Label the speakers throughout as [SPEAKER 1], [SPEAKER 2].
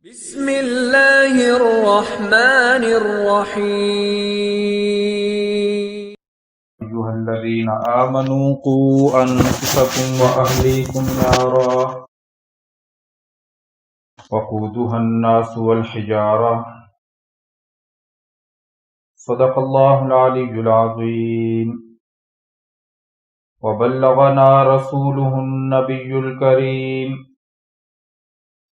[SPEAKER 1] بسم اللہ الرحمن الرحیم
[SPEAKER 2] أيها الذين آمنوا قوا أنفسكم وأهليكم نارا وقودها الناس والحجارة صدق الله العلي العظيم وبلغنا رسوله النبي الكريم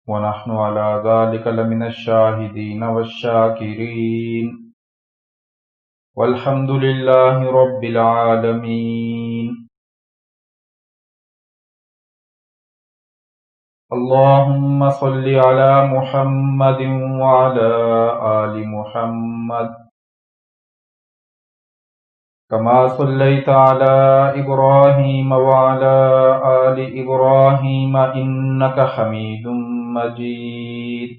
[SPEAKER 2] ونحن على ذلك لمن الشاهدين والشاكرين والحمد لله رب العالمين اللهم صل على محمد وعلى آل محمد كما صليت على إبراهيم وعلى آل إبراهيم إنك حميد مجيد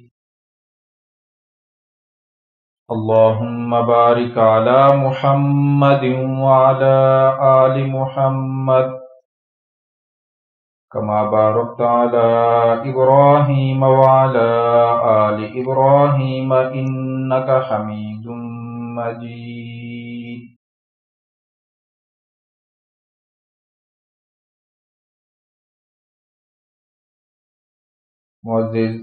[SPEAKER 2] اللهم بارك على محمد وعلى آل محمد كما باركت على إبراهيم وعلى آل إبراهيم إنك حميد مجيد معزز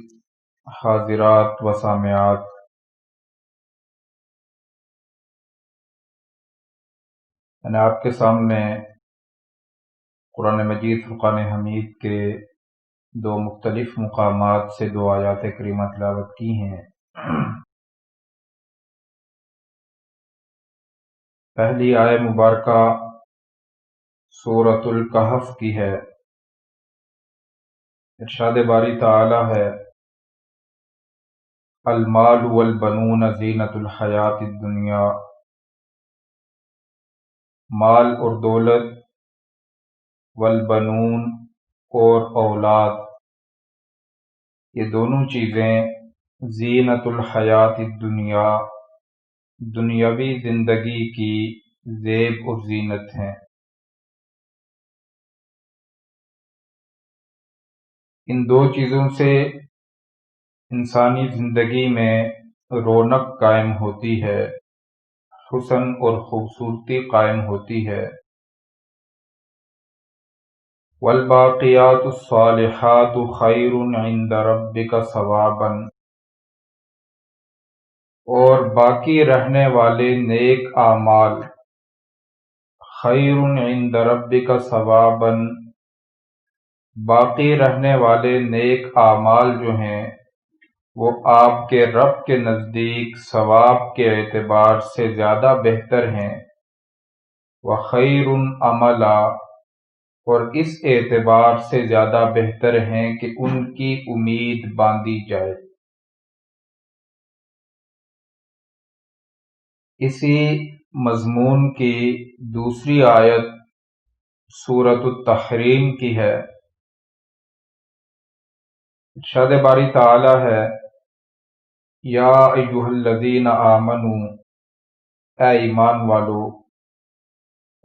[SPEAKER 2] حاضرات و سامعات، میں نے آپ کے سامنے قرآن مجید فرقان حمید کے دو مختلف مقامات سے دو آیات کریمہ تلاوت کی ہیں۔ پہلی آیت مبارکہ سورۃ الکہف کی ہے۔ ارشاد باری تعالی ہے: المال والبنون زینۃ الحیات الدنیا، مال اور دولت، والبنون اور اولاد، یہ دونوں چیزیں زینۃ الحیات الدنیا، دنیاوی زندگی کی زیب اور زینت ہیں۔ ان دو چیزوں سے انسانی زندگی میں رونق قائم ہوتی ہے، حسن اور خوبصورتی قائم ہوتی ہے۔ والباقیات الصالحات خیر عند ربک ثوابا، اور باقی رہنے والے نیک اعمال خیر عند ربک ثوابا، باقی رہنے والے نیک اعمال جو ہیں وہ آپ کے رب کے نزدیک ثواب کے اعتبار سے زیادہ بہتر ہیں، وخیر عملا، اور اس اعتبار سے زیادہ بہتر ہیں کہ ان کی امید باندھی جائے۔ اسی مضمون کی دوسری آیت سورۃ التحریم کی ہے۔ ارشاد باری تعالی ہے: یا ایھا الذین آمنوا، اے ایمان والو،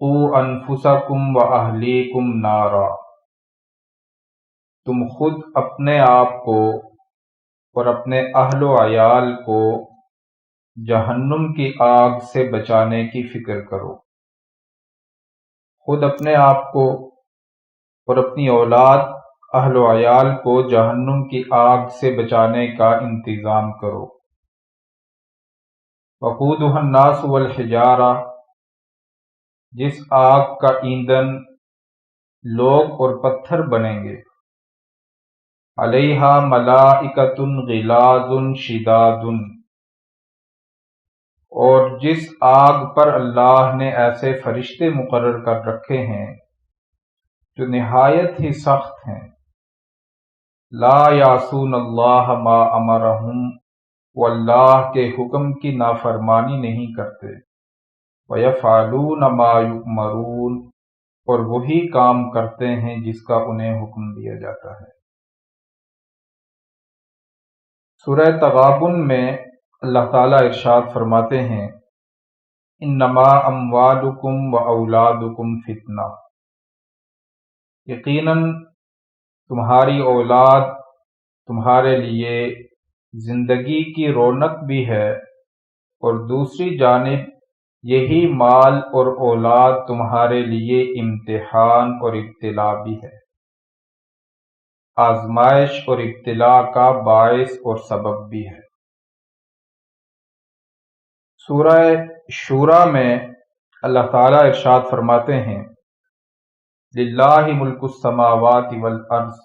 [SPEAKER 2] قوا انفسکم واہلیکم نارا، تم خود اپنے آپ کو اور اپنے اہل و عیال کو جہنم کی آگ سے بچانے کی فکر کرو۔ خود اپنے آپ کو اور اپنی اولاد، اہل و عیال کو جہنم کی آگ سے بچانے کا انتظام کرو۔ وقودها الناس والحجارہ، جس آگ کا ایندھن لوگ اور پتھر بنیں گے۔ علیہا ملائکۃ غلاظ شداد، اور جس آگ پر اللہ نے ایسے فرشتے مقرر کر رکھے ہیں جو نہایت ہی سخت ہیں۔ لا یعصون اللہ ما امرہم، وہ اللہ کے حکم کی نافرمانی نہیں کرتے۔ ویفعلون ما یؤمرون، اور وہی کام کرتے ہیں جس کا انہیں حکم دیا جاتا ہے۔ سورہ تغابن میں اللہ تعالیٰ ارشاد فرماتے ہیں: انما اموالکم واولادکم فتنہ، یقیناً تمہاری اولاد تمہارے لیے زندگی کی رونق بھی ہے، اور دوسری جانب یہی مال اور اولاد تمہارے لیے امتحان اور ابتلا بھی ہے، آزمائش اور ابتلا کا باعث اور سبب بھی ہے۔ سورہ شورا میں اللہ تعالیٰ ارشاد فرماتے ہیں، للہ ملک السماوات والارض،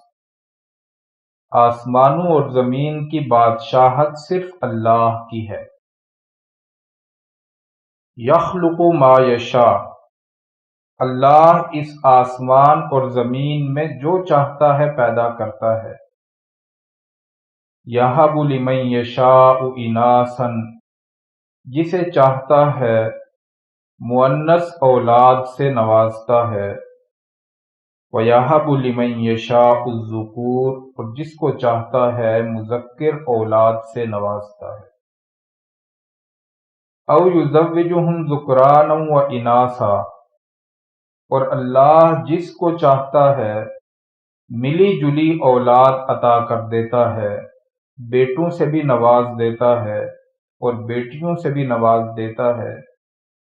[SPEAKER 2] آسمانوں اور زمین کی بادشاہت صرف اللہ کی ہے۔ یخلق ما یشاء، اللہ اس آسمان اور زمین میں جو چاہتا ہے پیدا کرتا ہے۔ یہب لمن یشاء اناسا، جسے چاہتا ہے مؤنث اولاد سے نوازتا ہے۔ وَيَهَبُ لِمَن يَشَاءُ الذُّكُورَ، اور جس کو چاہتا ہے مذکر اولاد سے نوازتا ہے۔ أَوْ يُزَوِّجُهُمْ ذُكْرَانًا وَإِنَاثًا، اور اللہ جس کو چاہتا ہے ملی جلی اولاد عطا کر دیتا ہے، بیٹوں سے بھی نواز دیتا ہے اور بیٹیوں سے بھی نواز دیتا ہے۔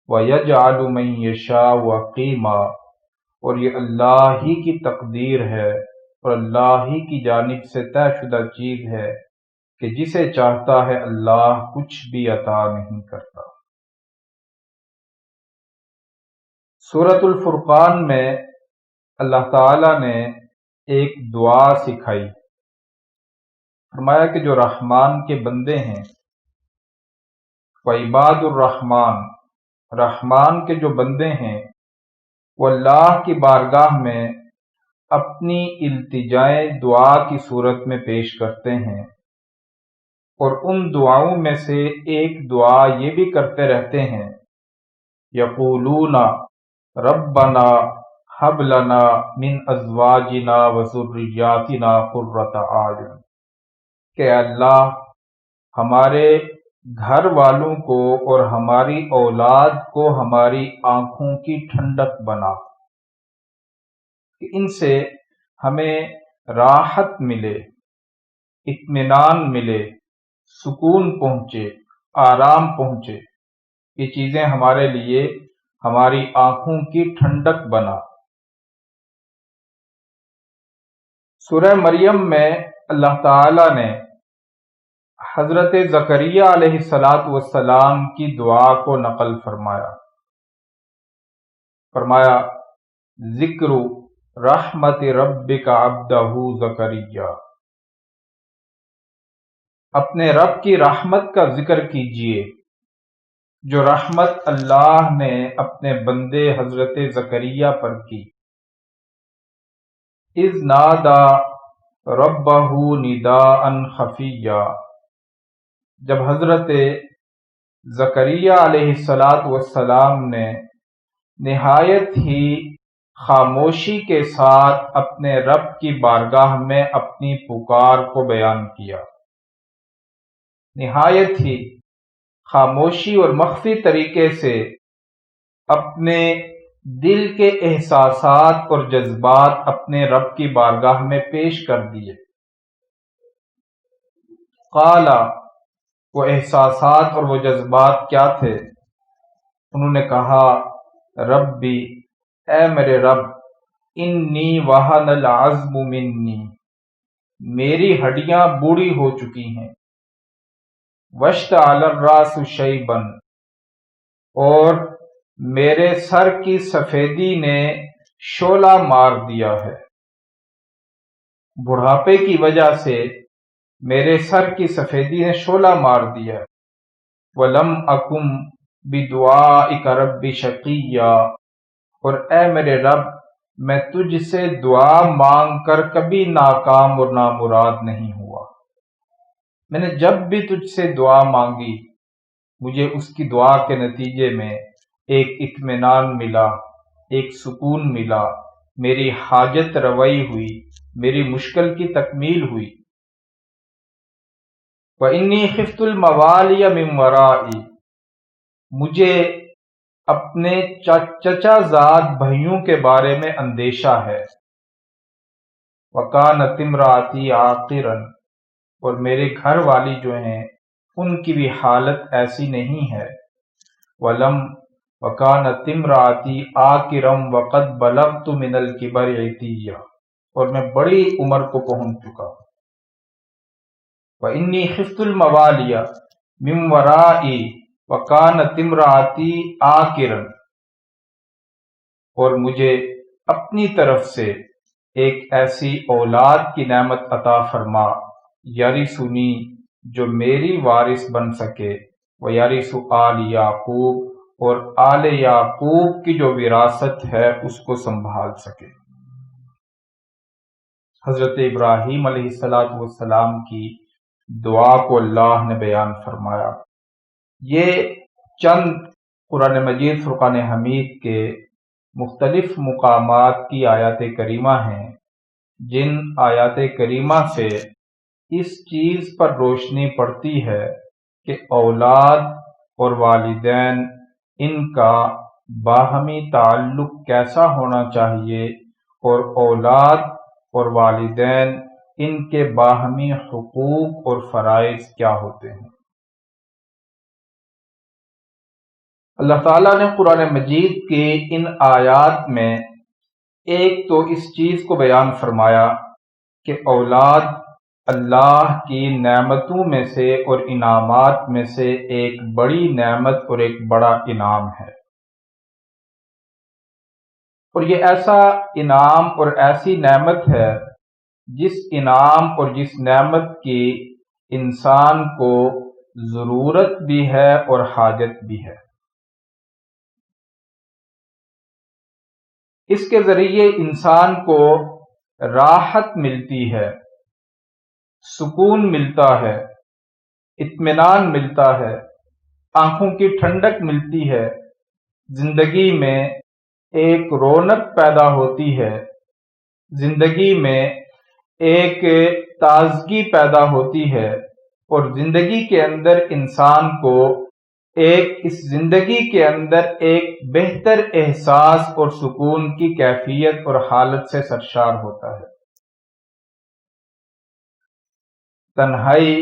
[SPEAKER 2] وَيَجْعَلُ مَن يَشَاءُ عَقِيمًا، اور یہ اللہ ہی کی تقدیر ہے اور اللہ ہی کی جانب سے طے شدہ چیز ہے کہ جسے چاہتا ہے اللہ کچھ بھی عطا نہیں کرتا۔ سورۃ الفرقان میں اللہ تعالی نے ایک دعا سکھائی، فرمایا کہ جو رحمان کے بندے ہیں، وعباد الرحمن، رحمان کے جو بندے ہیں، وہ اللہ کی بارگاہ میں اپنی التجائیں دعا کی صورت میں پیش کرتے ہیں، اور ان دعاؤں میں سے ایک دعا یہ بھی کرتے رہتے ہیں، یقولون ربنا ہب لنا من ازواجنا وذریاتنا قرۃ اعین، کہ اللہ ہمارے گھر والوں کو اور ہماری اولاد کو ہماری آنکھوں کی ٹھنڈک بنا، کہ ان سے ہمیں راحت ملے، اطمینان ملے، سکون پہنچے، آرام پہنچے، یہ چیزیں ہمارے لیے ہماری آنکھوں کی ٹھنڈک بنا۔ سورہ مریم میں اللہ تعالی نے حضرت زکریا علیہ السلام کی دعا کو نقل فرمایا ذکر رحمت ربک عبدہ زکریا، اپنے رب کی رحمت کا ذکر کیجئے، جو رحمت اللہ نے اپنے بندے حضرت زکریا پر کی۔ اذ نادا ربہ نداء خفیا، جب حضرت زکریا علیہ السلام نے نہایت ہی خاموشی کے ساتھ اپنے رب کی بارگاہ میں اپنی پکار کو بیان کیا، نہایت ہی خاموشی اور مخفی طریقے سے اپنے دل کے احساسات اور جذبات اپنے رب کی بارگاہ میں پیش کر دیے۔ قال، وہ احساسات اور وہ جذبات کیا تھے؟ انہوں نے کہا، ربی، اے میرے رب، انی وہن العظم منی، میری ہڈیاں بوڑھی ہو چکی ہیں، واشتعل الراس شیبا، اور میرے سر کی سفیدی نے شعلہ مار دیا ہے، بڑھاپے کی وجہ سے میرے سر کی سفیدی نے شعلہ مار دیا۔ وَلَمْ أَكُمْ بِدُعَائِكَ رَبِّ شَقِيًّا، اور اے میرے رب، میں تجھ سے دعا مانگ کر کبھی ناکام اور نامراد نہیں ہوا۔ میں نے جب بھی تجھ سے دعا مانگی، مجھے اس کی دعا کے نتیجے میں ایک اطمینان ملا، ایک سکون ملا، میری حاجت روائی ہوئی، میری مشکل کی تکمیل ہوئی۔ وَإِنِّي خِفْتُ الْمَوَالِيَ مِنْ وَرَائِي، مجھے اپنے چچا زاد بھائیوں کے بارے میں اندیشہ ہے۔ وَكَانَتِ امْرَأَتِي عَاقِرًا، اور میرے گھر والی جو ہیں ان کی بھی حالت ایسی نہیں ہے۔ وَلَمْ وَكَانَتِ امْرَأَتِي عَاقِرًا وَقَدْ بَلَغْتُ مِنَ الْكِبَرِ عِتِيًّا، اور میں بڑی عمر کو پہنچ چکا ہوں۔ وَإِنِّي خِفْتُ الْمَوَالِيَ مِنْ وَرَائِي وَكَانَتِ امْرَأَتِي عَاقِرًا، اور مجھے اپنی طرف سے ایک ایسی اولاد کی نعمت عطا فرما یرثنی، جو میری وارث بن سکے، وَيَرِثُ آلِ یعقوب، اور آل یعقوب کی جو وراثت ہے اس کو سنبھال سکے۔ حضرت ابراہیم علیہ السلام کی دعا کو اللہ نے بیان فرمایا۔ یہ چند قرآن مجید فرقان حمید کے مختلف مقامات کی آیات کریمہ ہیں جن آیات کریمہ سے اس چیز پر روشنی پڑتی ہے کہ اولاد اور والدین ان کا باہمی تعلق کیسا ہونا چاہیے، اور اولاد اور والدین ان کے باہمی حقوق اور فرائض کیا ہوتے ہیں۔ اللہ تعالیٰ نے قرآن مجید کے ان آیات میں ایک تو اس چیز کو بیان فرمایا کہ اولاد اللہ کی نعمتوں میں سے اور انعامات میں سے ایک بڑی نعمت اور ایک بڑا انعام ہے، اور یہ ایسا انعام اور ایسی نعمت ہے جس انعام اور جس نعمت کی انسان کو ضرورت بھی ہے اور حاجت بھی ہے۔ اس کے ذریعے انسان کو راحت ملتی ہے، سکون ملتا ہے، اطمینان ملتا ہے، آنکھوں کی ٹھنڈک ملتی ہے، زندگی میں ایک رونق پیدا ہوتی ہے، زندگی میں ایک تازگی پیدا ہوتی ہے، اور زندگی کے اندر انسان کو اس زندگی کے اندر ایک بہتر احساس اور سکون کی کیفیت اور حالت سے سرشار ہوتا ہے۔ تنہائی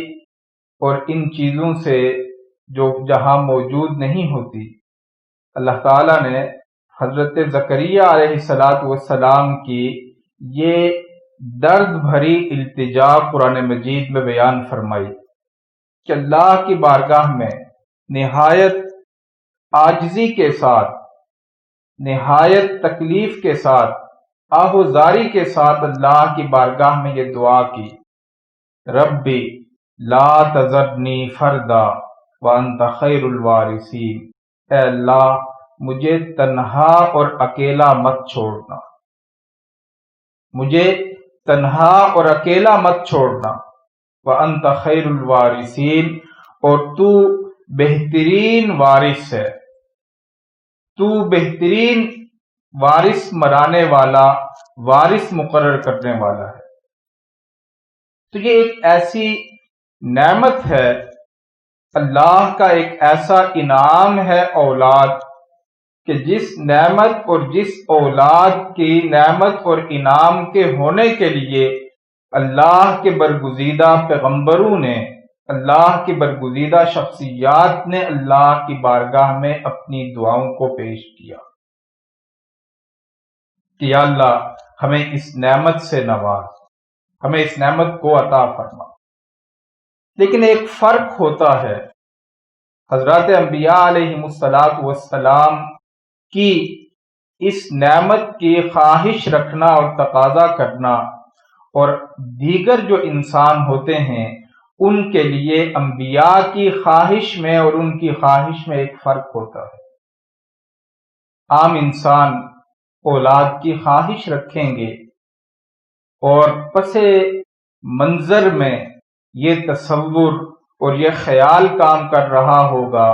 [SPEAKER 2] اور ان چیزوں سے جو جہاں موجود نہیں ہوتی، اللہ تعالیٰ نے حضرت زکریا علیہ السلام کی یہ درد بھری التجا قرآن مجید میں بیان فرمائی کہ اللہ کی بارگاہ میں نہایت عاجزی کے ساتھ، نہایت تکلیف کے ساتھ، آہوزاری کے ساتھ اللہ کی بارگاہ میں یہ دعا کی، ربی لا تذرنی فردا وانت خیر الوارثین، اے اللہ مجھے تنہا اور اکیلا مت چھوڑنا، مجھے تنہا اور اکیلا مت چھوڑنا، وانت خیر الوارثین، اور تو بہترین وارث ہے، تو بہترین وارث مرانے والا، وارث مقرر کرنے والا ہے۔ تو یہ ایک ایسی نعمت ہے، اللہ کا ایک ایسا انعام ہے اولاد، کہ جس نعمت اور جس اولاد کی نعمت اور انعام کے ہونے کے لیے اللہ کے برگزیدہ پیغمبروں نے، اللہ کی برگزیدہ شخصیات نے اللہ کی بارگاہ میں اپنی دعاؤں کو پیش کیا کہ یا اللہ ہمیں اس نعمت سے نواز، ہمیں اس نعمت کو عطا فرما۔ لیکن ایک فرق ہوتا ہے حضرات انبیاء علیہم السلام کی اس نعمت کی خواہش رکھنا اور تقاضا کرنا، اور دیگر جو انسان ہوتے ہیں ان کے لیے انبیاء کی خواہش میں اور ان کی خواہش میں ایک فرق ہوتا ہے۔ عام انسان اولاد کی خواہش رکھیں گے اور پس منظر میں یہ تصور اور یہ خیال کام کر رہا ہوگا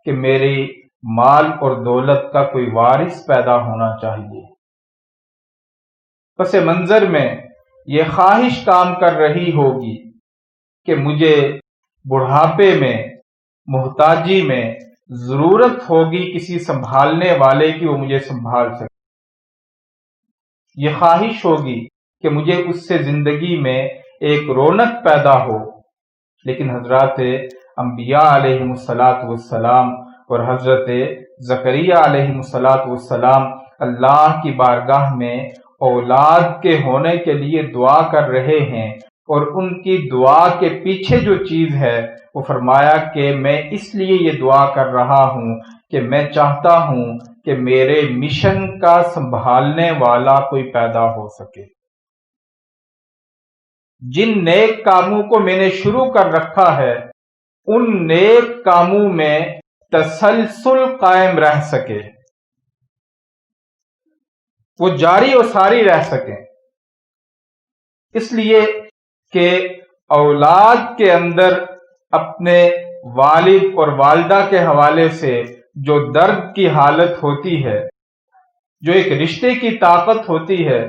[SPEAKER 2] کہ میری مال اور دولت کا کوئی وارث پیدا ہونا چاہیے، پس منظر میں یہ خواہش کام کر رہی ہوگی کہ مجھے بڑھاپے میں، محتاجی میں ضرورت ہوگی کسی سنبھالنے والے کی، وہ مجھے سنبھال سکے، یہ خواہش ہوگی کہ مجھے اس سے زندگی میں ایک رونق پیدا ہو، لیکن حضرات انبیاء علیہ السلام اور حضرت زکریا علیہ السلام اللہ کی بارگاہ میں اولاد کے ہونے کے لیے دعا کر رہے ہیں، اور ان کی دعا کے پیچھے جو چیز ہے وہ فرمایا کہ میں اس لیے یہ دعا کر رہا ہوں کہ میں چاہتا ہوں کہ میرے مشن کا سنبھالنے والا کوئی پیدا ہو سکے۔ جن نیک کاموں کو میں نے شروع کر رکھا ہے ان نیک کاموں میں تسلسل قائم رہ سکے، وہ جاری و ساری رہ سکیں، اس لیے کہ اولاد کے اندر اپنے والد اور والدہ کے حوالے سے جو درد کی حالت ہوتی ہے، جو ایک رشتے کی طاقت ہوتی ہے،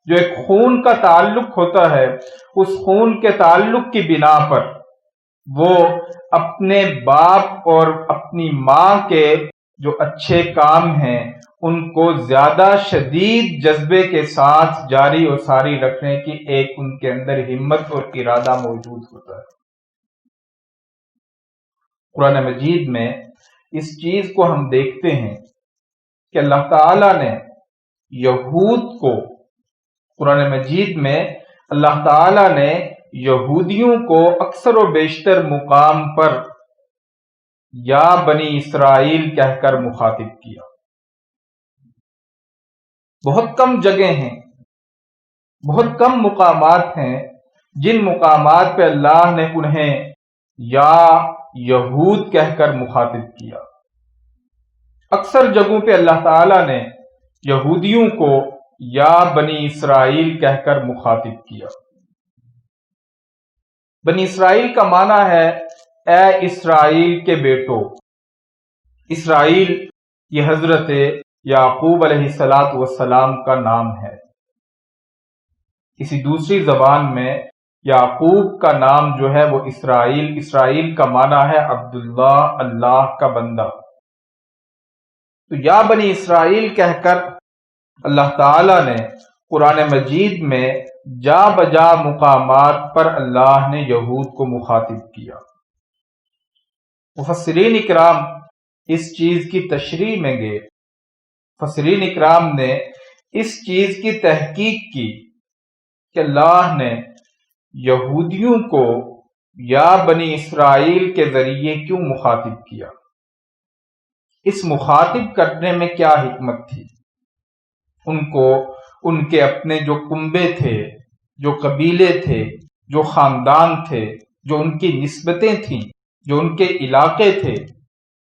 [SPEAKER 2] جو ایک خون کا تعلق ہوتا ہے، اس خون کے تعلق کی بنا پر وہ اپنے باپ اور اپنی ماں کے جو اچھے کام ہیں ان کو زیادہ شدید جذبے کے ساتھ جاری و ساری رکھنے کی ایک ان کے اندر ہمت اور ارادہ موجود ہوتا ہے۔ قرآن مجید میں اس چیز کو ہم دیکھتے ہیں کہ اللہ تعالی نے یہود کو، قرآن مجید میں اللہ تعالی نے یہودیوں کو اکثر و بیشتر مقام پر یا بنی اسرائیل کہہ کر مخاطب کیا۔ بہت کم جگہیں ہیں، بہت کم مقامات ہیں جن مقامات پہ اللہ نے انہیں یا یہود کہہ کر مخاطب کیا۔ اکثر جگہوں پہ اللہ تعالی نے یہودیوں کو یا بنی اسرائیل کہہ کر مخاطب کیا۔ بنی اسرائیل کا معنی ہے اے اسرائیل کے بیٹو۔ اسرائیل یہ حضرت یعقوب علیہ السلام کا نام ہے۔ کسی دوسری زبان میں یعقوب کا نام جو ہے وہ اسرائیل کا معنی ہے عبداللہ، اللہ کا بندہ۔ تو یا بنی اسرائیل کہہ کر اللہ تعالی نے قرآن مجید میں جا بجا مقامات پر اللہ نے یہود کو مخاطب کیا۔ مفسرین اکرام اس چیز کی تشریح میں گئے، مفسرین اکرام نے اس چیز کی تحقیق کی کہ اللہ نے یہودیوں کو یا بنی اسرائیل کے ذریعے کیوں مخاطب کیا، اس مخاطب کرنے میں کیا حکمت تھی۔ ان کو ان کے اپنے جو کنبے تھے، جو قبیلے تھے، جو خاندان تھے، جو ان کی نسبتیں تھیں، جو ان کے علاقے تھے،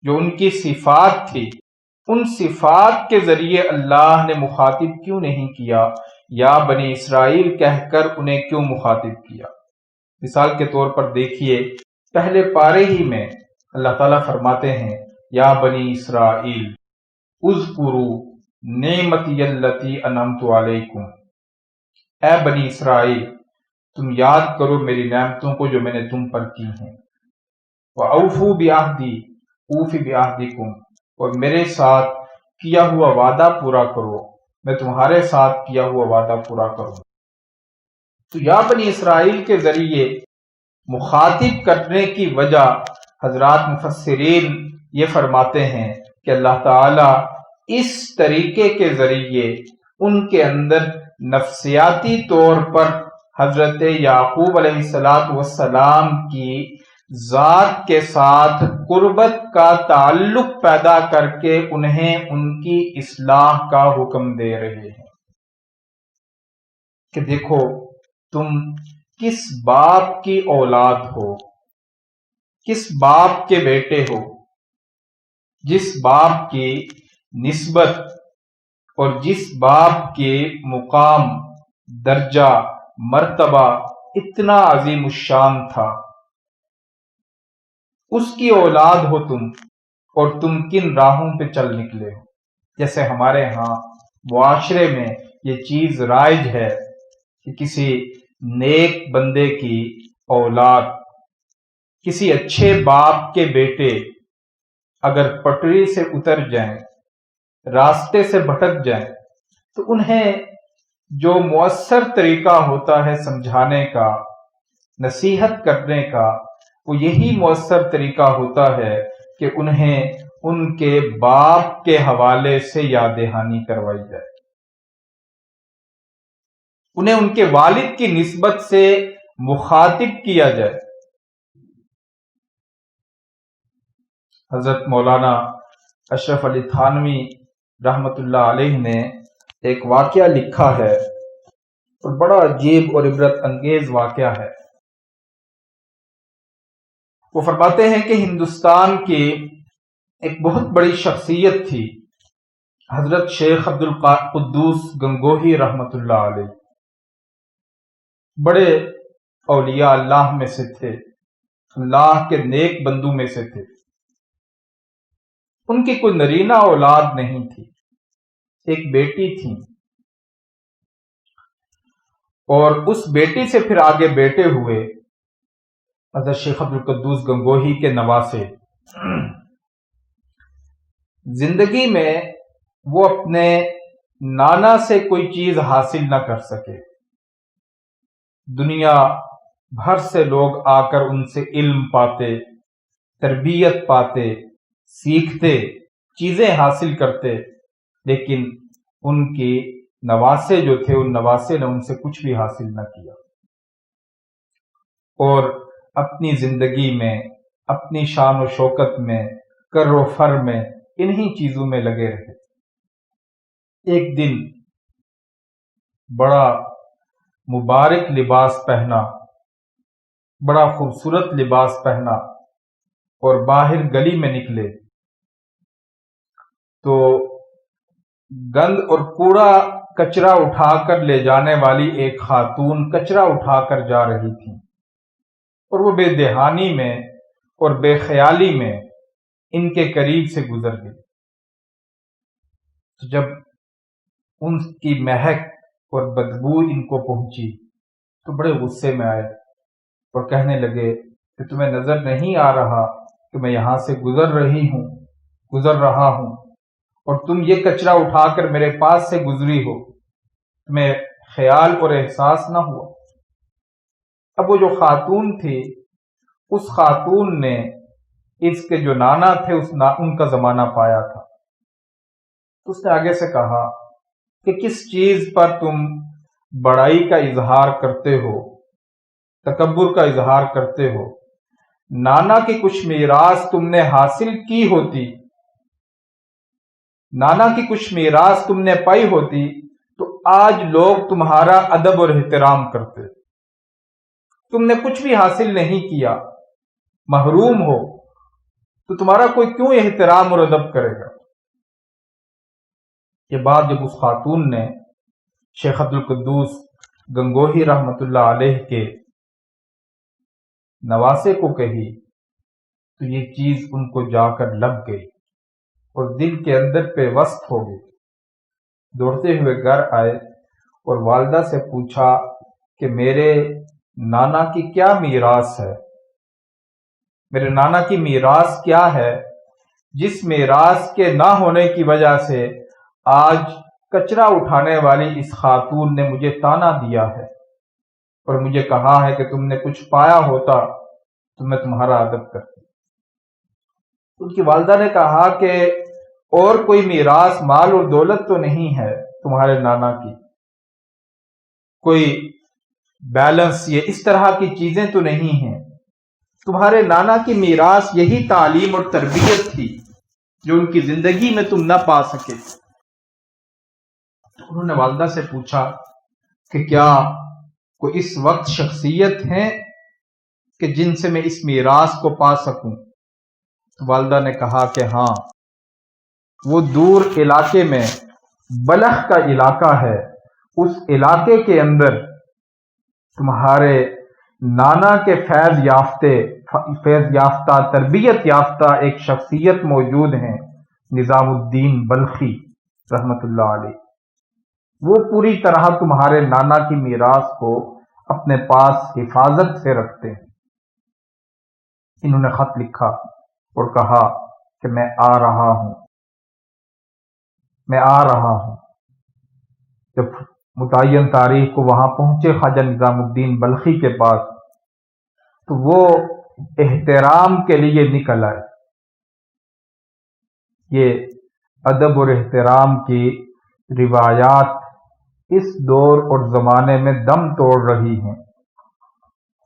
[SPEAKER 2] جو ان کی صفات تھی، ان صفات کے ذریعے اللہ نے مخاطب کیوں نہیں کیا، یا بنی اسرائیل کہہ کر انہیں کیوں مخاطب کیا۔ مثال کے طور پر دیکھیے پہلے پارے ہی میں اللہ تعالیٰ فرماتے ہیں یا بنی اسرائیل اذکروا نعمتی التی انعمت علیکم، اے بنی اسرائیل تم یاد کرو میری نعمتوں کو جو میں نے تم پر کی ہیں، وَأَوْفُوا بِعَهْدِي أُوفِ بِعَهْدِكُمْ، اور میرے ساتھ کیا ہوا وعدہ پورا کرو، میں تمہارے ساتھ کیا ہوا وعدہ پورا کروں۔ تو یا بنی اسرائیل کے ذریعے مخاطب کرنے کی وجہ حضرات مفسرین یہ فرماتے ہیں کہ اللہ تعالی اس طریقے کے ذریعے ان کے اندر نفسیاتی طور پر حضرت یعقوب علیہ السلام کی ذات کے ساتھ قربت کا تعلق پیدا کر کے انہیں ان کی اصلاح کا حکم دے رہے ہیں کہ دیکھو تم کس باپ کی اولاد ہو، کس باپ کے بیٹے ہو، جس باپ کی نسبت اور جس باپ کے مقام، درجہ، مرتبہ اتنا عظیم الشان تھا، اس کی اولاد ہو تم، اور تم کن راہوں پہ چل نکلے ہو۔ جیسے ہمارے ہاں معاشرے میں یہ چیز رائج ہے کہ کسی نیک بندے کی اولاد، کسی اچھے باپ کے بیٹے اگر پٹری سے اتر جائیں، راستے سے بھٹک جائیں، تو انہیں جو مؤثر طریقہ ہوتا ہے سمجھانے کا، نصیحت کرنے کا، وہ یہی مؤثر طریقہ ہوتا ہے کہ انہیں ان کے باپ کے حوالے سے یاد دہانی کروائی جائے، انہیں ان کے والد کی نسبت سے مخاطب کیا جائے۔ حضرت مولانا اشرف علی تھانوی رحمت اللہ علیہ نے ایک واقعہ لکھا ہے اور بڑا عجیب اور عبرت انگیز واقعہ ہے۔ وہ فرماتے ہیں کہ ہندوستان کی ایک بہت بڑی شخصیت تھی، حضرت شیخ عبد القدوس گنگوہی رحمت اللہ علیہ، بڑے اولیاء اللہ میں سے تھے، اللہ کے نیک بندوں میں سے تھے۔ ان کی کوئی نرینہ اولاد نہیں تھی، ایک بیٹی تھی، اور اس بیٹی سے پھر آگے بیٹے ہوئے حضرت شیخ عبد القدوس گنگوہی کے نواسے۔ زندگی میں وہ اپنے نانا سے کوئی چیز حاصل نہ کر سکے، دنیا بھر سے لوگ آ کر ان سے علم پاتے، تربیت پاتے، سیکھتے، چیزیں حاصل کرتے، لیکن ان کی نواسے جو تھے، ان نواسے نے ان سے کچھ بھی حاصل نہ کیا، اور اپنی زندگی میں، اپنی شان و شوکت میں، کر و فر میں، انہی چیزوں میں لگے رہے۔ ایک دن بڑا مبارک لباس پہنا، بڑا خوبصورت لباس پہنا اور باہر گلی میں نکلے تو گند اور کوڑا کچرا اٹھا کر لے جانے والی ایک خاتون کچرا اٹھا کر جا رہی تھی، اور وہ بے دہانی میں اور بے خیالی میں ان کے قریب سے گزر گئی۔ تو جب ان کی مہک اور بدبو ان کو پہنچی تو بڑے غصے میں آئے اور کہنے لگے کہ تمہیں نظر نہیں آ رہا کہ میں یہاں سے گزر رہا ہوں، اور تم یہ کچرا اٹھا کر میرے پاس سے گزری ہو، تمہیں خیال اور احساس نہ ہوا؟ اب وہ جو خاتون تھی، اس خاتون نے اس کے جو نانا تھے ان کا زمانہ پایا تھا۔ اس نے آگے سے کہا کہ کس چیز پر تم بڑائی کا اظہار کرتے ہو، تکبر کا اظہار کرتے ہو؟ نانا کی کچھ میراث تم نے حاصل کی ہوتی، نانا کی کچھ میراث تم نے پائی ہوتی تو آج لوگ تمہارا ادب اور احترام کرتے۔ تم نے کچھ بھی حاصل نہیں کیا، محروم ہو، تو تمہارا کوئی کیوں احترام اور ادب کرے گا؟ یہ بات جب اس خاتون نے شیخ عبد القدوس گنگوہی رحمت اللہ علیہ کے نواسے کو کہی تو یہ چیز ان کو جا کر لگ گئی اور دل کے اندر پہ وسط ہو گئی۔ دوڑتے ہوئے گھر آئے اور والدہ سے پوچھا کہ میرے نانا کی کیا میراث ہے، میرے نانا کی میراث کیا ہے جس میراث کے نہ ہونے کی وجہ سے آج کچرا اٹھانے والی اس خاتون نے مجھے طعنہ دیا ہے اور مجھے کہا ہے کہ تم نے کچھ پایا ہوتا تو میں تمہارا ادب کرتی۔ ان کی والدہ نے کہا کہ اور کوئی میراث مال اور دولت تو نہیں ہے تمہارے نانا کی، کوئی بیلنس یہ اس طرح کی چیزیں تو نہیں ہیں، تمہارے نانا کی میراث یہی تعلیم اور تربیت تھی جو ان کی زندگی میں تم نہ پا سکے۔ انہوں نے والدہ سے پوچھا کہ کیا کوئی اس وقت شخصیت ہیں کہ جن سے میں اس میراث کو پا سکوں؟ تو والدہ نے کہا کہ ہاں، وہ دور علاقے میں بلخ کا علاقہ ہے، اس علاقے کے اندر تمہارے نانا کے فیض یافتہ تربیت یافتہ ایک شخصیت موجود ہیں، نظام الدین بلخی رحمت اللہ علیہ، وہ پوری طرح تمہارے نانا کی میراث کو اپنے پاس حفاظت سے رکھتے ہیں۔ انہوں نے خط لکھا اور کہا کہ میں آ رہا ہوں۔ جب متعین تاریخ کو وہاں پہنچے خواجہ نظام الدین بلخی کے پاس تو وہ احترام کے لیے نکل آئے۔ یہ ادب اور احترام کی روایات اس دور اور زمانے میں دم توڑ رہی ہیں۔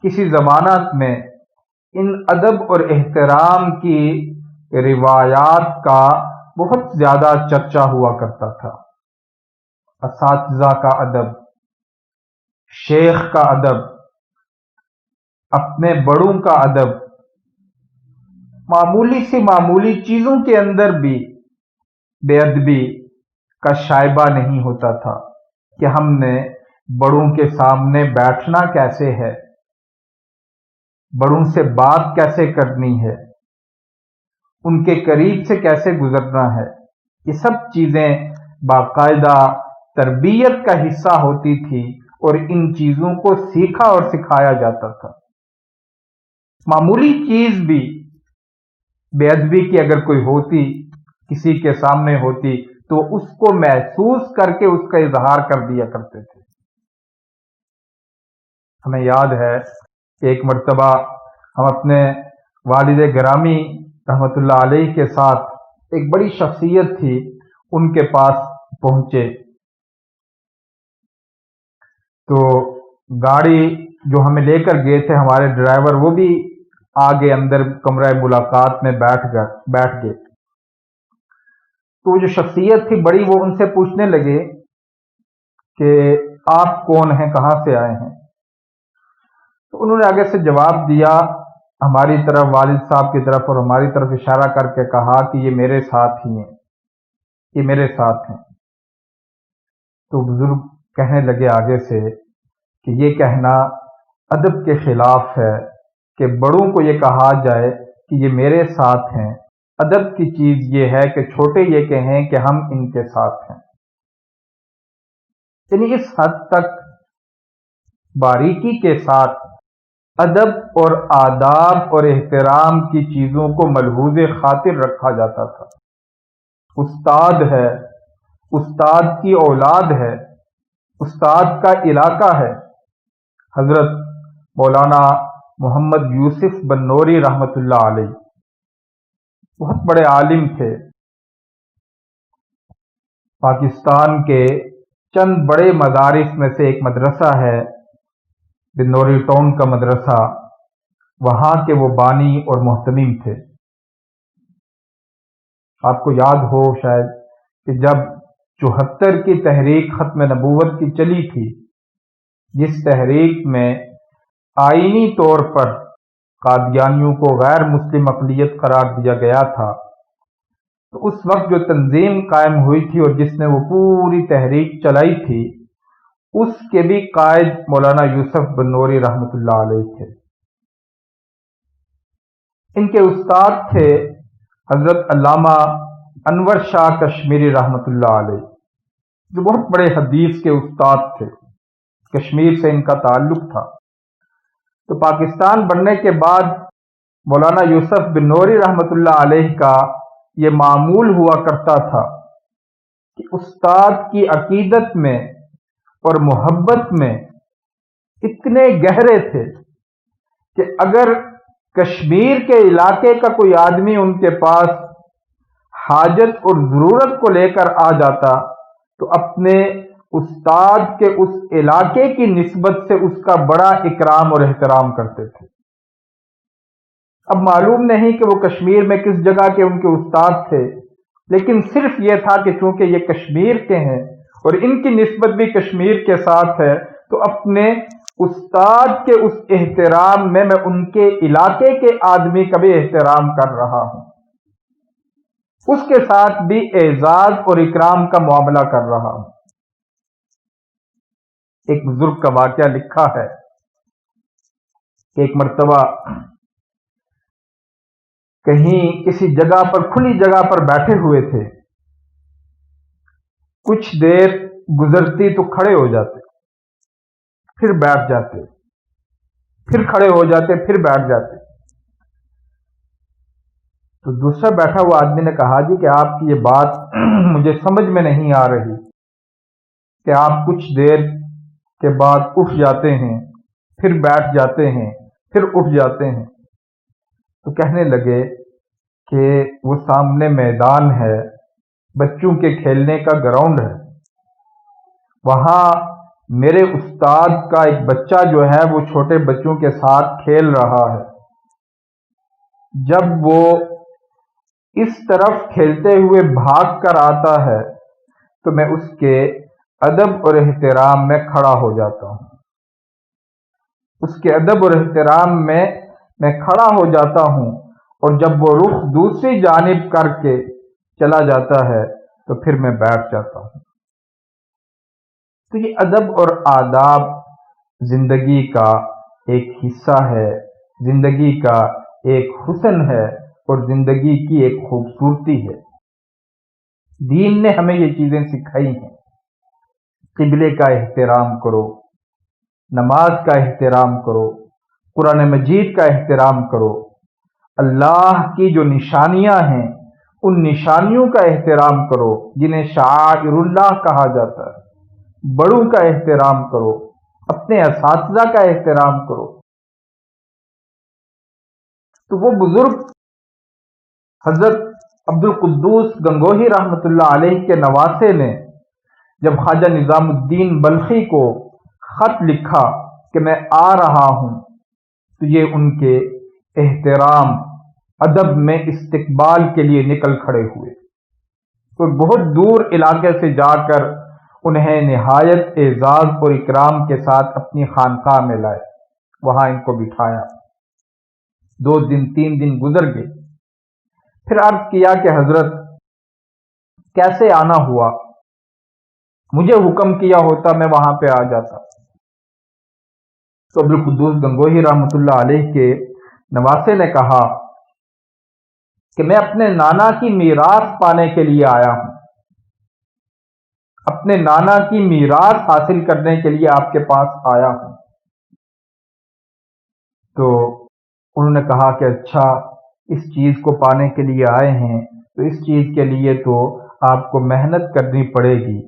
[SPEAKER 2] کسی زمانہ میں ان ادب اور احترام کی روایات کا بہت زیادہ چرچا ہوا کرتا تھا۔ اساتذہ کا ادب، شیخ کا ادب، اپنے بڑوں کا ادب، معمولی سی معمولی چیزوں کے اندر بھی بے ادبی کا شائبہ نہیں ہوتا تھا کہ ہم نے بڑوں کے سامنے بیٹھنا کیسے ہے، بڑوں سے بات کیسے کرنی ہے، ان کے قریب سے کیسے گزرنا ہے۔ یہ سب چیزیں باقاعدہ تربیت کا حصہ ہوتی تھی اور ان چیزوں کو سیکھا اور سکھایا جاتا تھا۔ معمولی چیز بھی بے ادبی کی اگر کوئی ہوتی، کسی کے سامنے ہوتی، تو اس کو محسوس کر کے اس کا اظہار کر دیا کرتے تھے۔ ہمیں یاد ہے کہ ایک مرتبہ ہم اپنے والد گرامی رحمت اللہ علیہ کے ساتھ ایک بڑی شخصیت تھی ان کے پاس پہنچے، تو گاڑی جو ہمیں لے کر گئے تھے ہمارے ڈرائیور، وہ بھی آگے اندر کمرہ ملاقات میں بیٹھ گئے۔ تو جو شخصیت تھی بڑی، وہ ان سے پوچھنے لگے کہ آپ کون ہیں، کہاں سے آئے ہیں؟ تو انہوں نے آگے سے جواب دیا، ہماری طرف، والد صاحب کی طرف اور ہماری طرف اشارہ کر کے کہا کہ یہ میرے ساتھ ہی ہیں، یہ میرے ساتھ ہیں۔ تو بزرگ کہنے لگے آگے سے کہ یہ کہنا ادب کے خلاف ہے کہ بڑوں کو یہ کہا جائے کہ یہ میرے ساتھ ہیں۔ ادب کی چیز یہ ہے کہ چھوٹے یہ کہیں کہ ہم ان کے ساتھ ہیں۔ یعنی اس حد تک باریکی کے ساتھ ادب اور آداب اور احترام کی چیزوں کو ملحوظ خاطر رکھا جاتا تھا۔ استاد ہے، استاد کی اولاد ہے، استاد کا علاقہ ہے۔ حضرت مولانا محمد یوسف بنوری رحمت اللہ علیہ بہت بڑے عالم تھے۔ پاکستان کے چند بڑے مدارس میں سے ایک مدرسہ ہے بنوری ٹاؤن کا مدرسہ، وہاں کے وہ بانی اور محتمم تھے۔ آپ کو یاد ہو شاید کہ جب 74 کی تحریک ختم نبوت کی چلی تھی، جس تحریک میں آئینی طور پر قادیانیوں کو غیر مسلم اقلیت قرار دیا گیا تھا، تو اس وقت جو تنظیم قائم ہوئی تھی اور جس نے وہ پوری تحریک چلائی تھی، اس کے بھی قائد مولانا یوسف بنوری رحمت اللہ علیہ تھے۔ ان کے استاد تھے حضرت علامہ انور شاہ کشمیری رحمت اللہ علیہ، جو بہت بڑے حدیث کے استاد تھے، کشمیر سے ان کا تعلق تھا۔ تو پاکستان بننے کے بعد مولانا یوسف بنوری رحمت اللہ علیہ کا یہ معمول ہوا کرتا تھا کہ استاد کی عقیدت میں اور محبت میں اتنے گہرے تھے کہ اگر کشمیر کے علاقے کا کوئی آدمی ان کے پاس حاجت اور ضرورت کو لے کر آ جاتا تو اپنے استاد کے اس علاقے کی نسبت سے اس کا بڑا اکرام اور احترام کرتے تھے۔ اب معلوم نہیں کہ وہ کشمیر میں کس جگہ کے ان کے استاد تھے، لیکن صرف یہ تھا کہ چونکہ یہ کشمیر کے ہیں اور ان کی نسبت بھی کشمیر کے ساتھ ہے، تو اپنے استاد کے اس احترام میں ان کے علاقے کے آدمی کا بھی احترام کر رہا ہوں، اس کے ساتھ بھی اعزاز اور اکرام کا معاملہ کر رہا ہوں۔ ایک بزرگ کا واقعہ لکھا ہے کہ ایک مرتبہ کہیں کسی جگہ پر، کھلی جگہ پر بیٹھے ہوئے تھے، کچھ دیر گزرتی تو کھڑے ہو جاتے، پھر بیٹھ جاتے، پھر کھڑے ہو جاتے، پھر بیٹھ جاتے۔ تو دوسرا بیٹھا ہوا آدمی نے کہا جی کہ آپ کی یہ بات مجھے سمجھ میں نہیں آ رہی کہ آپ کچھ دیر کے بعد اٹھ جاتے ہیں، پھر بیٹھ جاتے ہیں، پھر اٹھ جاتے ہیں۔ تو کہنے لگے کہ وہ سامنے میدان ہے، بچوں کے کھیلنے کا گراؤنڈ ہے، وہاں میرے استاد کا ایک بچہ جو ہے وہ چھوٹے بچوں کے ساتھ کھیل رہا ہے۔ جب وہ اس طرف کھیلتے ہوئے بھاگ کر آتا ہے تو میں اس کے ادب اور احترام میں کھڑا ہو جاتا ہوں، اس کے ادب اور احترام میں کھڑا ہو جاتا ہوں، اور جب وہ رخ دوسری جانب کر کے چلا جاتا ہے تو پھر میں بیٹھ جاتا ہوں۔ تو یہ ادب اور آداب زندگی کا ایک حصہ ہے، زندگی کا ایک حسن ہے اور زندگی کی ایک خوبصورتی ہے۔ دین نے ہمیں یہ چیزیں سکھائی ہیں۔ قبلے کا احترام کرو، نماز کا احترام کرو، قرآن مجید کا احترام کرو، اللہ کی جو نشانیاں ہیں ان نشانیوں کا احترام کرو جنہیں شعائر اللہ کہا جاتا ہے، بڑوں کا احترام کرو، اپنے اساتذہ کا احترام کرو۔ تو وہ بزرگ حضرت عبد القدوس گنگوہی رحمۃ اللہ علیہ کے نواسے نے جب خواجہ نظام الدین بلخی کو خط لکھا کہ میں آ رہا ہوں، تو یہ ان کے احترام ادب میں استقبال کے لیے نکل کھڑے ہوئے۔ تو بہت دور علاقے سے جا کر انہیں نہایت اعزاز اور اکرام کے ساتھ اپنی خانقاہ میں لائے، وہاں ان کو بٹھایا۔ 2 دن 3 دن گزر گئے، پھر عرض کیا کہ حضرت کیسے آنا ہوا، مجھے حکم کیا ہوتا میں وہاں پہ آ جاتا۔ تو عبد القدوس گنگوہی رحمۃ اللہ علیہ کے نواسے نے کہا کہ میں اپنے نانا کی میراث پانے کے لیے آیا ہوں، اپنے نانا کی میراث حاصل کرنے کے لیے آپ کے پاس آیا ہوں۔ تو انہوں نے کہا کہ اچھا، اس چیز کو پانے کے لیے آئے ہیں تو اس چیز کے لیے تو آپ کو محنت کرنی پڑے گی،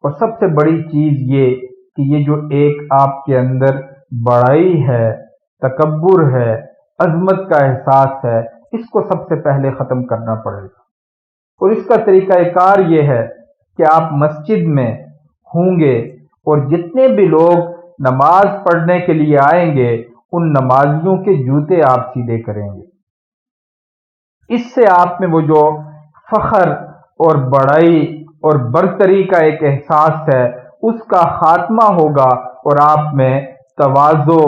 [SPEAKER 2] اور سب سے بڑی چیز یہ کہ یہ جو ایک آپ کے اندر بڑائی ہے، تکبر ہے، عظمت کا احساس ہے، اس کو سب سے پہلے ختم کرنا پڑے گا۔ اور اس کا طریقہ کار یہ ہے کہ آپ مسجد میں ہوں گے اور جتنے بھی لوگ نماز پڑھنے کے لیے آئیں گے ان نمازیوں کے جوتے آپ سیدھے کریں گے۔ اس سے آپ میں وہ جو فخر اور بڑائی اور برتری کا ایک احساس ہے اس کا خاتمہ ہوگا، اور آپ میں تواضع،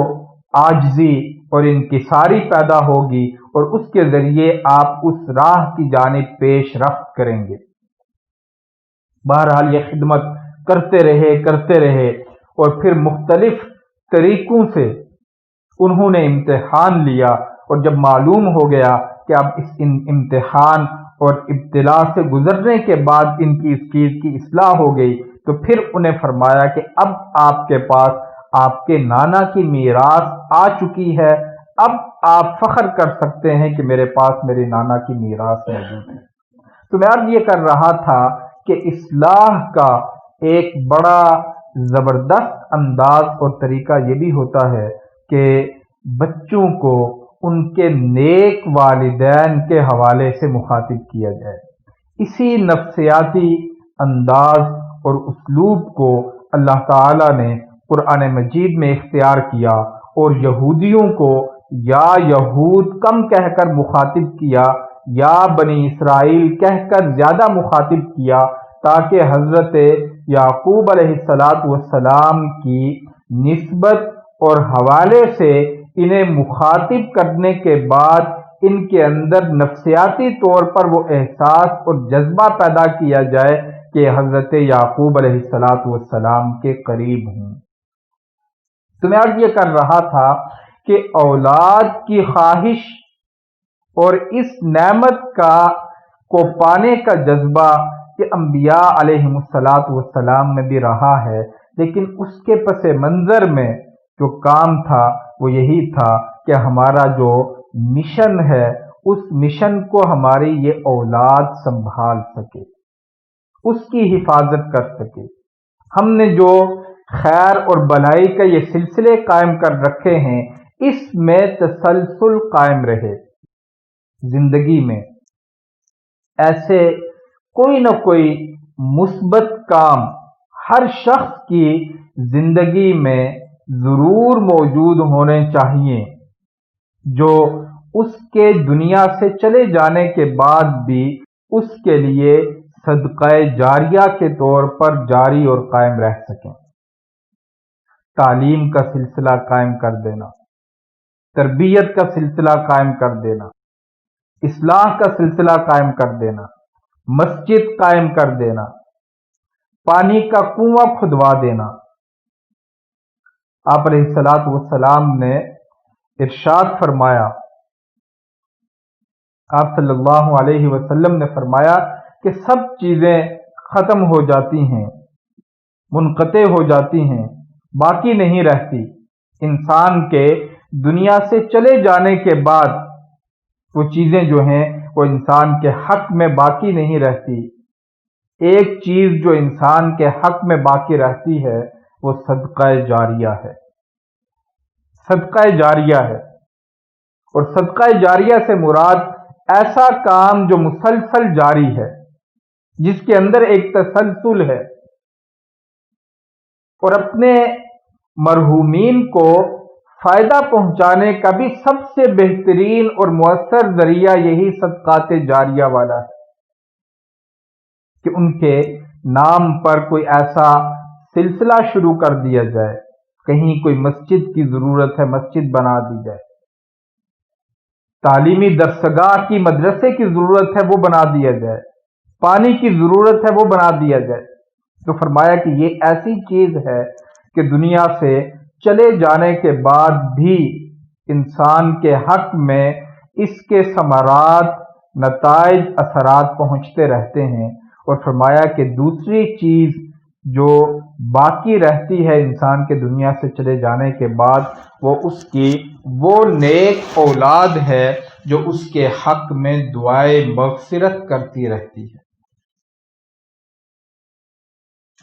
[SPEAKER 2] عاجزی اور انکساری پیدا ہوگی، اور اس کے ذریعے آپ اس راہ کی جانب پیش رفت کریں گے۔ بہرحال یہ خدمت کرتے رہے اور پھر مختلف طریقوں سے انہوں نے امتحان لیا، اور جب معلوم ہو گیا کہ اب اس امتحان اور ابتلا سے گزرنے کے بعد ان کی اس چیز کی اصلاح ہو گئی، تو پھر انہیں فرمایا کہ اب آپ کے پاس آپ کے نانا کی میراث آ چکی ہے، اب آپ فخر کر سکتے ہیں کہ میرے پاس میرے نانا کی میراث موجود ہے۔ تو میں عرض یہ کر رہا تھا کہ اصلاح کا ایک بڑا زبردست انداز اور طریقہ یہ بھی ہوتا ہے کہ بچوں کو ان کے نیک والدین کے حوالے سے مخاطب کیا جائے۔ اسی نفسیاتی انداز اور اسلوب کو اللہ تعالی نے قرآن مجید میں اختیار کیا، اور یہودیوں کو یا یہود کم کہہ کر مخاطب کیا یا بنی اسرائیل کہہ کر زیادہ مخاطب کیا، تاکہ حضرت یعقوب علیہ السلام کی نسبت اور حوالے سے انہیں مخاطب کرنے کے بعد ان کے اندر نفسیاتی طور پر وہ احساس اور جذبہ پیدا کیا جائے کہ حضرت یعقوب علیہ السلام کے قریب ہوں۔ تو میں آج یہ کر رہا تھا کہ اولاد کی خواہش اور اس نعمت کو پانے کا جذبہ یہ انبیاء علیہ السلام میں بھی رہا ہے، لیکن اس کے پس منظر میں جو کام تھا وہ یہی تھا کہ ہمارا جو مشن ہے اس مشن کو ہماری یہ اولاد سنبھال سکے، اس کی حفاظت کر سکے۔ ہم نے جو خیر اور بھلائی کا یہ سلسلے قائم کر رکھے ہیں اس میں تسلسل قائم رہے، زندگی میں ایسے کوئی نہ کوئی مثبت کام ہر شخص کی زندگی میں ضرور موجود ہونے چاہیے جو اس کے دنیا سے چلے جانے کے بعد بھی اس کے لیے صدقہ جاریہ کے طور پر جاری اور قائم رہ سکیں۔ تعلیم کا سلسلہ قائم کر دینا، تربیت کا سلسلہ قائم کر دینا، اصلاح کا سلسلہ قائم کر دینا، مسجد قائم کر دینا، پانی کا کنواں کھدوا دینا۔ آپ علیہ الصلوۃ والسلام نے ارشاد فرمایا، آپ صلی اللہ علیہ وسلم نے فرمایا کہ سب چیزیں ختم ہو جاتی ہیں، منقطع ہو جاتی ہیں، باقی نہیں رہتی۔ انسان کے دنیا سے چلے جانے کے بعد وہ چیزیں جو ہیں وہ انسان کے حق میں باقی نہیں رہتی۔ ایک چیز جو انسان کے حق میں باقی رہتی ہے وہ صدقہ جاریہ ہے، صدقہ جاریہ ہے۔ اور صدقہ جاریہ سے مراد ایسا کام جو مسلسل جاری ہے، جس کے اندر ایک تسلسل ہے، اور اپنے مرحومین کو فائدہ پہنچانے کا بھی سب سے بہترین اور مؤثر ذریعہ یہی صدقات جاریہ والا ہے کہ ان کے نام پر کوئی ایسا سلسلہ شروع کر دیا جائے، کہیں کوئی مسجد کی ضرورت ہے مسجد بنا دی جائے، تعلیمی درسگاہ کی مدرسے کی ضرورت ہے وہ بنا دیا جائے، پانی کی ضرورت ہے وہ بنا دیا جائے۔ تو فرمایا کہ یہ ایسی چیز ہے کہ دنیا سے چلے جانے کے بعد بھی انسان کے حق میں اس کے ثمرات، نتائج، اثرات پہنچتے رہتے ہیں۔ اور فرمایا کہ دوسری چیز جو باقی رہتی ہے انسان کے دنیا سے چلے جانے کے بعد، وہ اس کی وہ نیک اولاد ہے جو اس کے حق میں دعائے مغفرت کرتی رہتی ہے،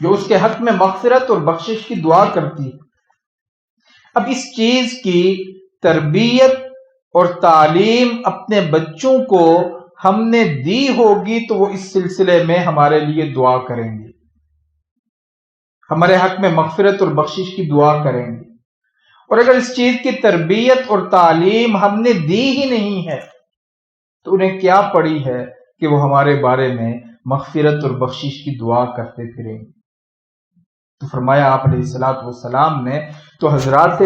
[SPEAKER 2] جو اس کے حق میں مغفرت اور بخشش کی دعا کرتی ہے۔ اب اس چیز کی تربیت اور تعلیم اپنے بچوں کو ہم نے دی ہوگی تو وہ اس سلسلے میں ہمارے لیے دعا کریں گے، ہمارے حق میں مغفرت اور بخشش کی دعا کریں گے۔ اور اگر اس چیز کی تربیت اور تعلیم ہم نے دی ہی نہیں ہے تو انہیں کیا پڑی ہے کہ وہ ہمارے بارے میں مغفرت اور بخشش کی دعا کرتے پھریں گے۔ تو فرمایا آپ علیہ الصلوۃ والسلام نے تو حضرات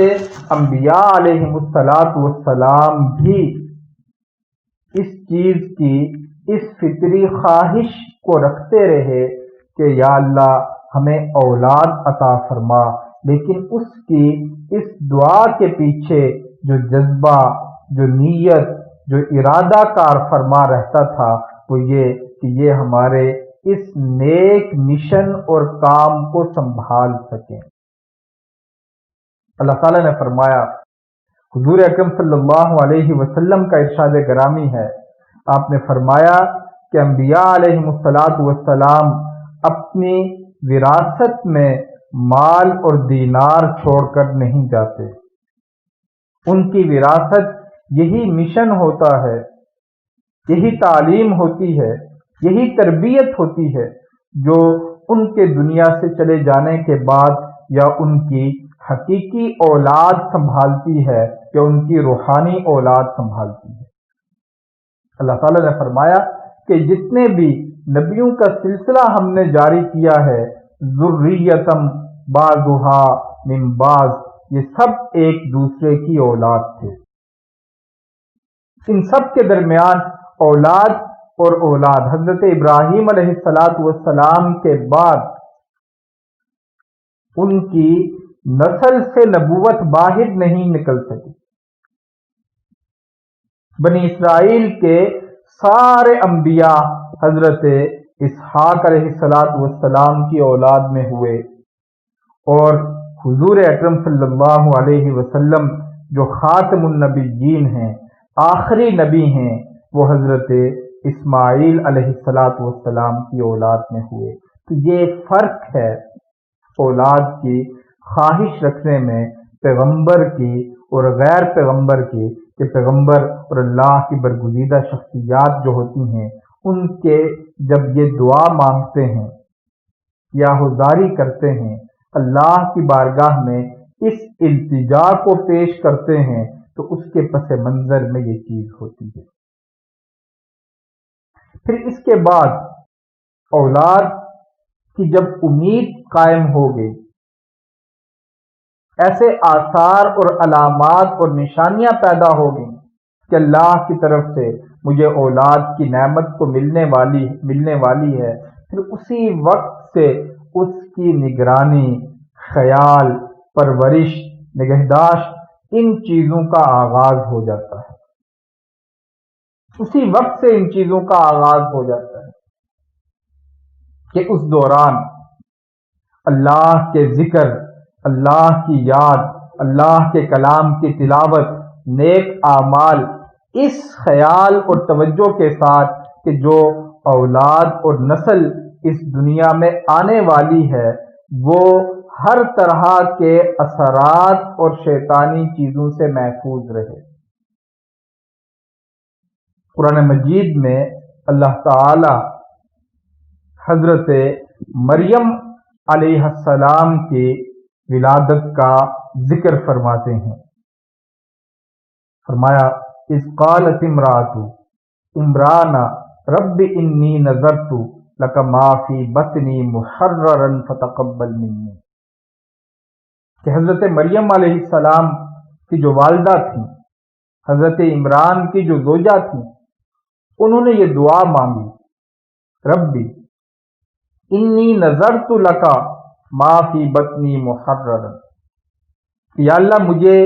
[SPEAKER 2] انبیاء علیہ الصلوۃ والسلام بھی اس چیز کی اس فطری خواہش کو رکھتے رہے کہ یا اللہ ہمیں اولاد عطا فرما، لیکن اس کی اس دعا کے پیچھے جو جذبہ، جو نیت، جو ارادہ کار فرما رہتا تھا وہ یہ کہ یہ ہمارے اس نیک مشن اور کام کو سنبھال سکیں۔ اللہ تعالیٰ نے فرمایا، حضور اکرم صلی اللہ علیہ وسلم کا ارشاد گرامی ہے، آپ نے فرمایا کہ انبیاء علیہ الصلوۃ والسلام اپنی وراثت میں مال اور دینار چھوڑ کر نہیں جاتے۔ ان کی وراثت یہی مشن ہوتا ہے، یہی تعلیم ہوتی ہے، یہی تربیت ہوتی ہے جو ان کے دنیا سے چلے جانے کے بعد یا ان کی حقیقی اولاد سنبھالتی ہے یا ان کی روحانی اولاد سنبھالتی ہے۔ اللہ تعالیٰ نے فرمایا کہ جتنے بھی نبیوں کا سلسلہ ہم نے جاری کیا ہے، ذریتم بعضھا من بعض، یہ سب ایک دوسرے کی اولاد تھے۔ ان سب کے درمیان اولاد اور اولاد، حضرت ابراہیم علیہ الصلوۃ والسلام کے بعد ان کی نسل سے نبوت باہر نہیں نکل سکی۔ بنی اسرائیل کے سارے انبیاء حضرت اسحاق علیہ الصلوۃ والسلام کی اولاد میں ہوئے، اور حضور اکرم صلی اللہ علیہ وسلم جو خاتم النبیین ہیں، آخری نبی ہیں، وہ حضرت اسماعیل علیہ الصلوۃ والسلام کی اولاد میں ہوئے۔ تو یہ ایک فرق ہے اولاد کی خواہش رکھنے میں پیغمبر کی اور غیر پیغمبر کی، کہ پیغمبر اور اللہ کی برگزیدہ شخصیات جو ہوتی ہیں ان کے جب یہ دعا مانگتے ہیں یا حضاری کرتے ہیں، اللہ کی بارگاہ میں اس التجا کو پیش کرتے ہیں، تو اس کے پس منظر میں یہ چیز ہوتی ہے۔ پھر اس کے بعد اولاد کی جب امید قائم ہو گئی، ایسے آثار اور علامات اور نشانیاں پیدا ہو گئیں کہ اللہ کی طرف سے مجھے اولاد کی نعمت کو ملنے والی ہے، پھر اسی وقت سے اس کی نگرانی، خیال، پرورش، نگہداشت ان چیزوں کا آغاز ہو جاتا ہے۔ اسی وقت سے ان چیزوں کا آغاز ہو جاتا ہے کہ اس دوران اللہ کے ذکر، اللہ کی یاد، اللہ کے کلام کی تلاوت، نیک اعمال، اس خیال اور توجہ کے ساتھ کہ جو اولاد اور نسل اس دنیا میں آنے والی ہے وہ ہر طرح کے اثرات اور شیطانی چیزوں سے محفوظ رہے۔ قرآن مجید میں اللہ تعالی حضرت مریم علیہ السلام کی ولادت کا ذکر فرماتے ہیں۔ فرمایا اذ قالت امرأۃ عمران رب انی نذرت لک ما فی بطنی محررا فتقبل منی، کہ حضرت مریم علیہ السلام کی جو والدہ تھیں، حضرت عمران کی جو زوجہ تھیں، انہوں نے یہ دعا مانگی، ربی انی نذرت لک ما فی بطنی محررا، یا اللہ مجھے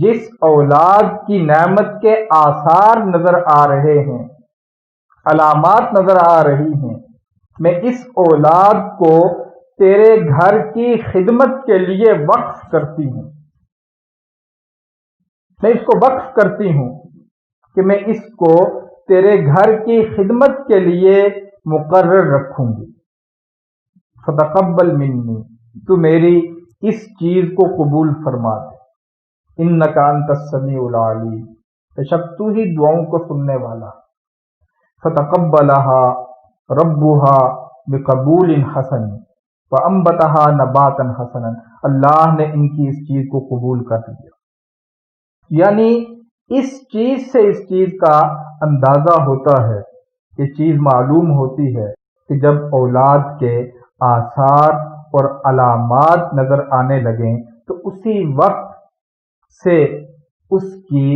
[SPEAKER 2] جس اولاد کی نعمت کے آثار نظر آ رہے ہیں، علامات نظر آ رہی ہیں، میں اس اولاد کو تیرے گھر کی خدمت کے لیے وقف کرتی ہوں، میں اس کو وقف کرتی ہوں کہ میں اس کو تیرے گھر کی خدمت کے لیے مقرر رکھوں گی، فتقبل منی، تو میری اس چیز کو قبول فرما دے، انک انت السمیع العلیم، بے شک تو ہی دعاؤں کو سننے والا۔ فتقبلها ربها بقبول حسن وانبتها نباتا حسنا، اللہ نے ان کی اس چیز کو قبول کر لیا۔ یعنی اس چیز سے اس چیز کا اندازہ ہوتا ہے، یہ چیز معلوم ہوتی ہے کہ جب اولاد کے آثار اور علامات نظر آنے لگیں تو اسی وقت سے اس کی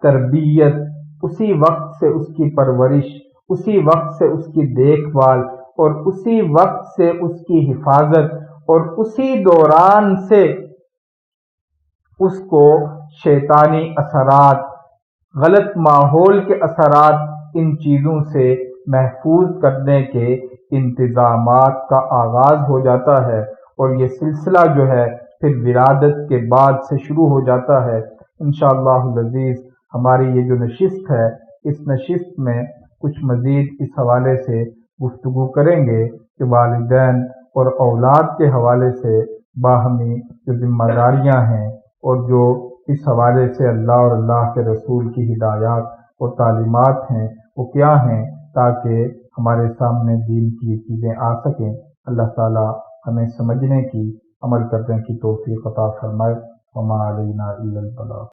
[SPEAKER 2] تربیت، اسی وقت سے اس کی پرورش، اسی وقت سے اس کی دیکھ بھال، اور اسی وقت سے اس کی حفاظت، اور اسی دوران سے اس کو شیطانی اثرات، غلط ماحول کے اثرات، ان چیزوں سے محفوظ کرنے کے انتظامات کا آغاز ہو جاتا ہے، اور یہ سلسلہ جو ہے پھر ولادت کے بعد سے شروع ہو جاتا ہے۔ انشاءاللہ العزیز ہماری یہ جو نشست ہے، اس نشست میں کچھ مزید اس حوالے سے گفتگو کریں گے کہ والدین اور اولاد کے حوالے سے باہمی جو ذمہ داریاں ہیں، اور جو اس حوالے سے اللہ اور اللہ کے رسول کی ہدایات اور تعلیمات ہیں وہ کیا ہیں، تاکہ ہمارے سامنے دین کی یہ چیزیں آ سکیں۔ اللہ تعالی ہمیں سمجھنے کی، عمل کرنے کی توفیق عطا فرمائے۔ وما علینا الا البلاغ۔